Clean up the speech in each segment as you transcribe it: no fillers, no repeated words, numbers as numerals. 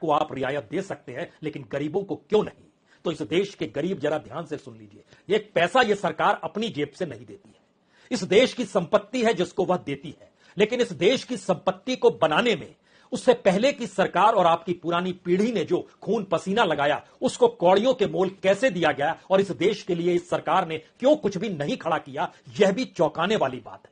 को आप रियायत दे सकते हैं, लेकिन गरीबों को क्यों नहीं? तो इस देश के गरीब जरा ध्यान से सुन लीजिए, एक पैसा यह सरकार अपनी जेब से नहीं देती है। इस देश की संपत्ति है जिसको वह देती है, लेकिन इस देश की संपत्ति को बनाने में उससे पहले की सरकार और आपकी पुरानी पीढ़ी ने जो खून पसीना लगाया, उसको कौड़ियों के मोल कैसे दिया गया और इस देश के लिए इस सरकार ने क्यों कुछ भी नहीं खड़ा किया, यह भी चौंकाने वाली बात है।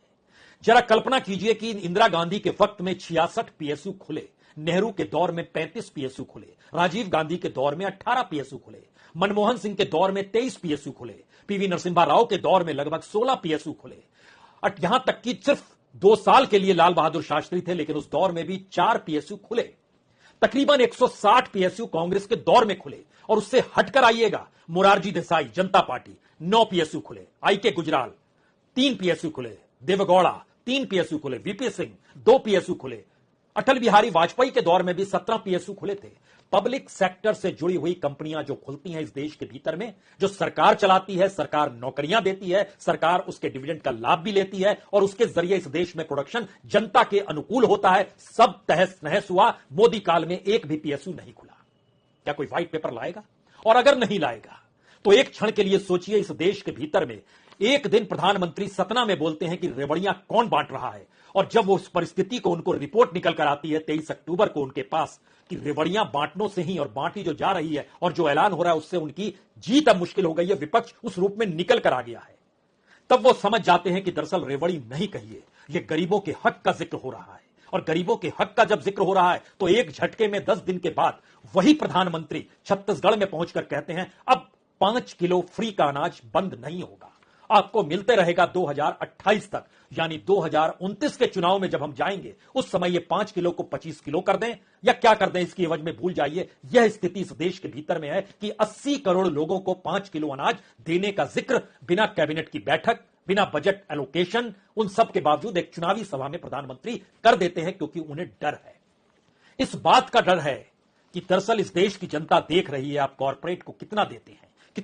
जरा कल्पना कीजिए कि इंदिरा गांधी के वक्त में 66 पीएसयू खुले, नेहरू के दौर में 35 पीएसयू खुले, राजीव गांधी के दौर में 18 पीएसयू खुले, मनमोहन सिंह के दौर में 23 पीएसयू खुले, पीवी नरसिम्हा राव के दौर में लगभग 16 पीएसयू खुले। यहां तक कि सिर्फ 2 साल के लिए लाल बहादुर शास्त्री थे, लेकिन उस दौर में भी 4 पीएसयू खुले। तकरीबन 160 पीएसयू कांग्रेस के दौर में खुले। और उससे हटकर आइएगा, मोरारजी देसाई जनता पार्टी 9 पीएसयू खुले, आई.के. गुजराल 3 पीएसयू खुले, देवगौड़ा 3 पीएसयू खुले, वीपी सिंह 2 पीएसयू खुले। अटल बिहारी वाजपेयी के दौर में भी 17 पीएसयू खुले थे। पब्लिक सेक्टर से जुड़ी हुई कंपनियां जो खुलती हैं इस देश के भीतर में, जो सरकार चलाती है, सरकार नौकरियां देती है, सरकार उसके डिविडेंड का लाभ भी लेती है और उसके जरिए इस देश में प्रोडक्शन जनता के अनुकूल होता है, सब तहस नहस हुआ। मोदी काल में एक भी पीएसयू नहीं खुला। क्या कोई व्हाइट पेपर लाएगा? और अगर नहीं लाएगा तो एक क्षण के लिए सोचिए, इस देश के भीतर में एक दिन प्रधानमंत्री सतना में बोलते हैं कि रेवड़ियां कौन बांट रहा है, और जब वो उस परिस्थिति को उनको रिपोर्ट निकल कर आती है 23 अक्टूबर को उनके पास कि रेवड़ियां बांटनों से ही और बांटी जो जा रही है और जो ऐलान हो रहा है उससे उनकी जीत अब मुश्किल हो गई है, विपक्ष उस रूप में निकल कर आ गया है, तब वो समझ जाते हैं कि दरअसल रेवड़ी नहीं कहिए, ये गरीबों के हक का जिक्र हो रहा है। और गरीबों के हक का जब जिक्र हो रहा है तो एक झटके में 10 दिन के बाद वही प्रधानमंत्री छत्तीसगढ़ में पहुंचकर कहते हैं अब 5 किलो फ्री का अनाज बंद नहीं होगा, आपको मिलते रहेगा 2028 तक, यानी 2029 के चुनाव में जब हम जाएंगे उस समय ये 5 किलो को 25 किलो कर दें या क्या कर दें, इसकी एवज में भूल जाइए। यह स्थिति इस देश के भीतर में है कि 80 करोड़ लोगों को 5 किलो अनाज देने का जिक्र बिना कैबिनेट की बैठक, बिना बजट एलोकेशन, उन सब के बावजूद एक चुनावी सभा में प्रधानमंत्री कर देते हैं, क्योंकि उन्हें डर है। इस बात का डर है कि दरअसल इस देश की जनता देख रही है आप कॉर्पोरेट को कितना देते हैं।